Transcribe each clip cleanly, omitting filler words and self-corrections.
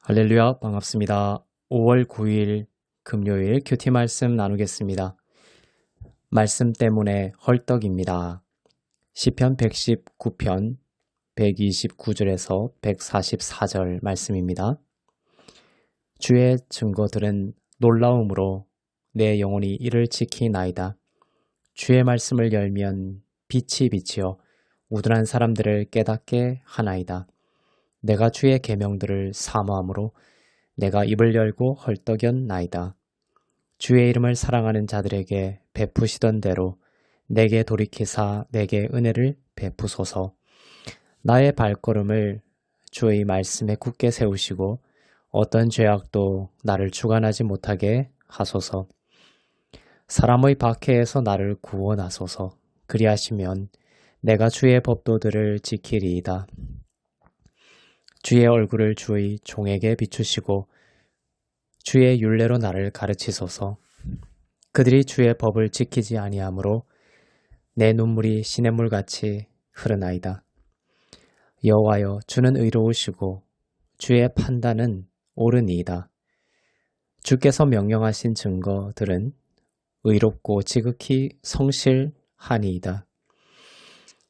할렐루야, 반갑습니다. 5월 9일 금요일 큐티 말씀 나누겠습니다. 말씀 때문에 헐떡입니다. 시편 119편 129절에서 144절 말씀입니다. 주의 증거들은 놀라움으로 내 영혼이 이를 지키나이다. 주의 말씀을 열면 빛이 비치어 우둔한 사람들을 깨닫게 하나이다. 내가 주의 계명들을 사모함으로 내가 입을 열고 헐떡였나이다. 주의 이름을 사랑하는 자들에게 베푸시던 대로 내게 돌이키사 내게 은혜를 베푸소서. 나의 발걸음을 주의 말씀에 굳게 세우시고 어떤 죄악도 나를 주관하지 못하게 하소서. 사람의 박해에서 나를 구원하소서. 그리하시면 내가 주의 법도들을 지키리이다. 주의 얼굴을 주의 종에게 비추시고 주의 율례로 나를 가르치소서. 그들이 주의 법을 지키지 아니하므로 내 눈물이 시냇물같이 흐르나이다. 여호와여, 주는 의로우시고 주의 판단은 옳으니이다. 주께서 명령하신 증거들은 의롭고 지극히 성실하니이다.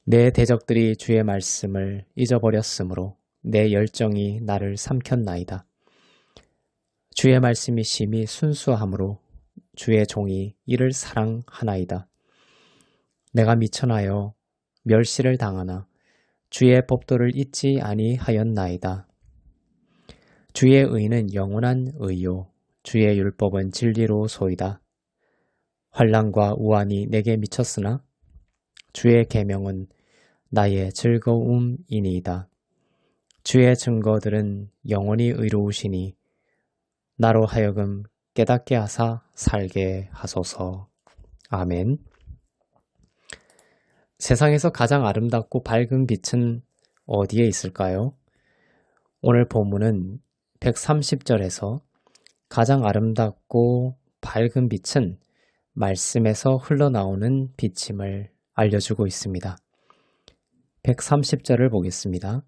내 대적들이 주의 말씀을 잊어버렸으므로 내 열정이 나를 삼켰나이다. 주의 말씀이 심히 순수하므로 주의 종이 이를 사랑하나이다. 내가 미천하여 멸시를 당하나 주의 법도를 잊지 아니하였나이다. 주의 의는 영원한 의요 주의 율법은 진리로소이다. 환난과 우환이 내게 미쳤으나 주의 계명은 나의 즐거움이니이다. 주의 증거들은 영원히 의로우시니 나로 하여금 깨닫게 하사 살게 하소서. 아멘. 세상에서 가장 아름답고 밝은 빛은 어디에 있을까요? 오늘 본문은 130절에서 가장 아름답고 밝은 빛은 말씀에서 흘러나오는 빛임을 알려주고 있습니다. 130절을 보겠습니다.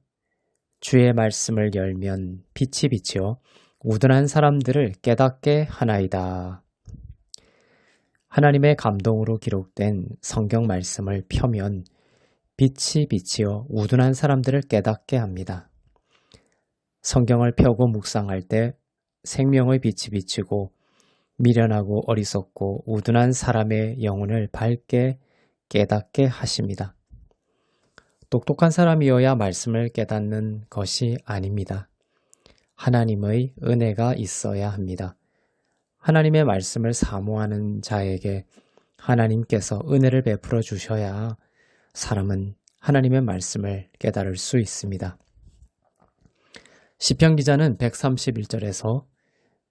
주의 말씀을 열면 빛이 비치어 우둔한 사람들을 깨닫게 하나이다. 하나님의 감동으로 기록된 성경 말씀을 펴면 빛이 비치어 우둔한 사람들을 깨닫게 합니다. 성경을 펴고 묵상할 때 생명의 빛이 비치고 미련하고 어리석고 우둔한 사람의 영혼을 밝게 깨닫게 하십니다. 똑똑한 사람이어야 말씀을 깨닫는 것이 아닙니다. 하나님의 은혜가 있어야 합니다. 하나님의 말씀을 사모하는 자에게 하나님께서 은혜를 베풀어 주셔야 사람은 하나님의 말씀을 깨달을 수 있습니다. 시편 기자는 131절에서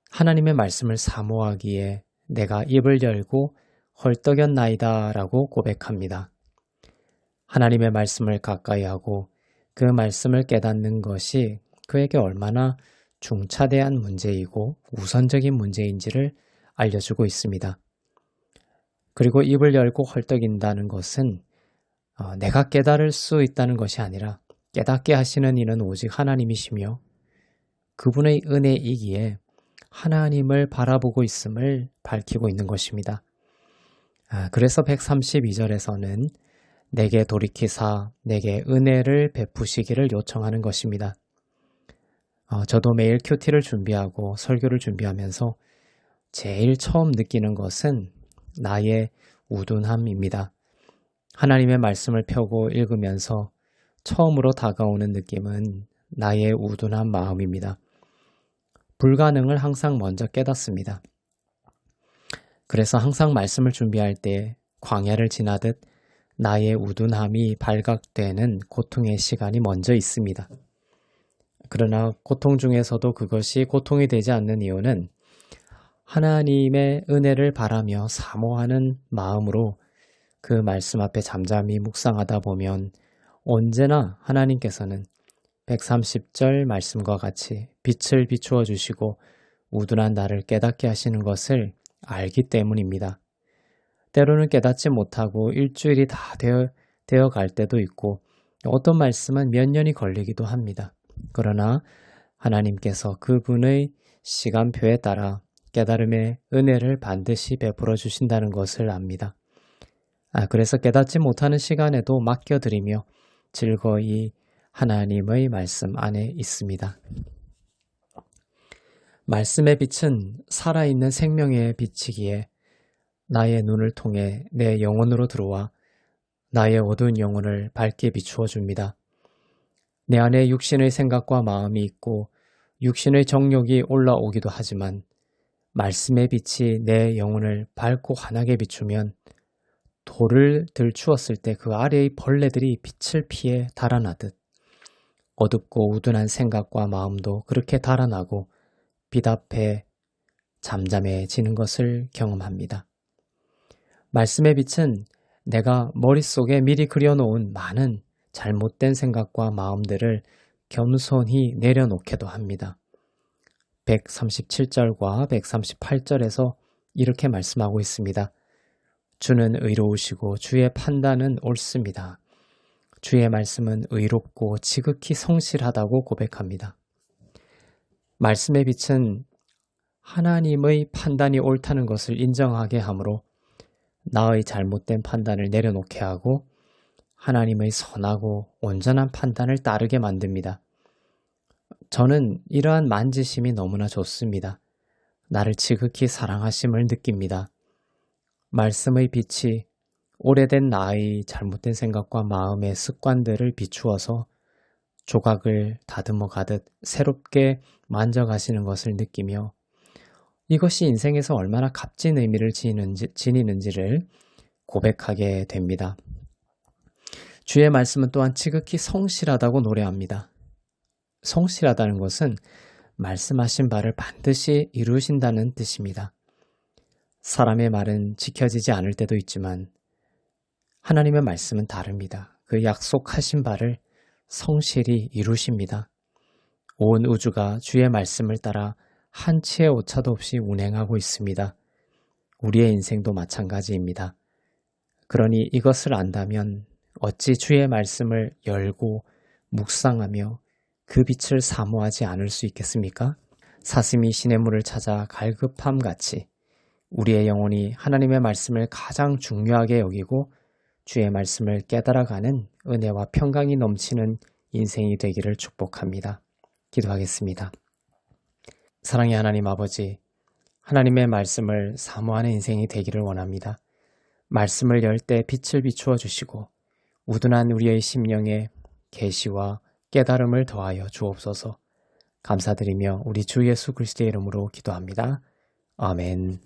하나님의 말씀을 사모하기에 내가 입을 열고 헐떡였나이다 라고 고백합니다. 하나님의 말씀을 가까이 하고 그 말씀을 깨닫는 것이 그에게 얼마나 중차대한 문제이고 우선적인 문제인지를 알려주고 있습니다. 그리고 입을 열고 헐떡인다는 것은 내가 깨달을 수 있다는 것이 아니라 깨닫게 하시는 이는 오직 하나님이시며 그분의 은혜이기에 하나님을 바라보고 있음을 밝히고 있는 것입니다. 그래서 132절에서는 내게 돌이키사 내게 은혜를 베푸시기를 요청하는 것입니다. 저도 매일 큐티를 준비하고 설교를 준비하면서 제일 처음 느끼는 것은 나의 우둔함입니다. 하나님의 말씀을 펴고 읽으면서 처음으로 다가오는 느낌은 나의 우둔한 마음입니다. 불가능을 항상 먼저 깨닫습니다. 그래서 항상 말씀을 준비할 때 광야를 지나듯 나의 우둔함이 발각되는 고통의 시간이 먼저 있습니다. 그러나 고통 중에서도 그것이 고통이 되지 않는 이유는 하나님의 은혜를 바라며 사모하는 마음으로 그 말씀 앞에 잠잠히 묵상하다 보면 언제나 하나님께서는 130절 말씀과 같이 빛을 비추어 주시고 우둔한 나를 깨닫게 하시는 것을 알기 때문입니다. 때로는 깨닫지 못하고 일주일이 다 되어 갈 때도 있고 어떤 말씀은 몇 년이 걸리기도 합니다. 그러나 하나님께서 그분의 시간표에 따라 깨달음의 은혜를 반드시 베풀어 주신다는 것을 압니다. 그래서 깨닫지 못하는 시간에도 맡겨드리며 즐거이 하나님의 말씀 안에 있습니다. 말씀의 빛은 살아있는 생명의 빛이기에 나의 눈을 통해 내 영혼으로 들어와 나의 어두운 영혼을 밝게 비추어 줍니다. 내 안에 육신의 생각과 마음이 있고 육신의 정욕이 올라오기도 하지만 말씀의 빛이 내 영혼을 밝고 환하게 비추면 돌을 들추었을 때 그 아래의 벌레들이 빛을 피해 달아나듯 어둡고 우둔한 생각과 마음도 그렇게 달아나고 빛 앞에 잠잠해지는 것을 경험합니다. 말씀의 빛은 내가 머릿속에 미리 그려놓은 많은 잘못된 생각과 마음들을 겸손히 내려놓게도 합니다. 137절과 138절에서 이렇게 말씀하고 있습니다. 주는 의로우시고 주의 판단은 옳습니다. 주의 말씀은 의롭고 지극히 성실하다고 고백합니다. 말씀의 빛은 하나님의 판단이 옳다는 것을 인정하게 하므로 나의 잘못된 판단을 내려놓게 하고 하나님의 선하고 온전한 판단을 따르게 만듭니다. 저는 이러한 만지심이 너무나 좋습니다. 나를 지극히 사랑하심을 느낍니다. 말씀의 빛이 오래된 나의 잘못된 생각과 마음의 습관들을 비추어서 조각을 다듬어 가듯 새롭게 만져가시는 것을 느끼며 이것이 인생에서 얼마나 값진 의미를 지니는지를 고백하게 됩니다. 주의 말씀은 또한 지극히 성실하다고 노래합니다. 성실하다는 것은 말씀하신 바를 반드시 이루신다는 뜻입니다. 사람의 말은 지켜지지 않을 때도 있지만 하나님의 말씀은 다릅니다. 그 약속하신 바를 성실히 이루십니다. 온 우주가 주의 말씀을 따라 한치의 오차도 없이 운행하고 있습니다. 우리의 인생도 마찬가지입니다. 그러니 이것을 안다면 어찌 주의 말씀을 열고 묵상하며 그 빛을 사모하지 않을 수 있겠습니까? 사슴이 시냇물을 찾아 갈급함 같이 우리의 영혼이 하나님의 말씀을 가장 중요하게 여기고 주의 말씀을 깨달아가는 은혜와 평강이 넘치는 인생이 되기를 축복합니다. 기도하겠습니다. 사랑의 하나님 아버지, 하나님의 말씀을 사모하는 인생이 되기를 원합니다. 말씀을 열 때 빛을 비추어 주시고 우둔한 우리의 심령에 계시와 깨달음을 더하여 주옵소서. 감사드리며 우리 주 예수 그리스도의 이름으로 기도합니다. 아멘.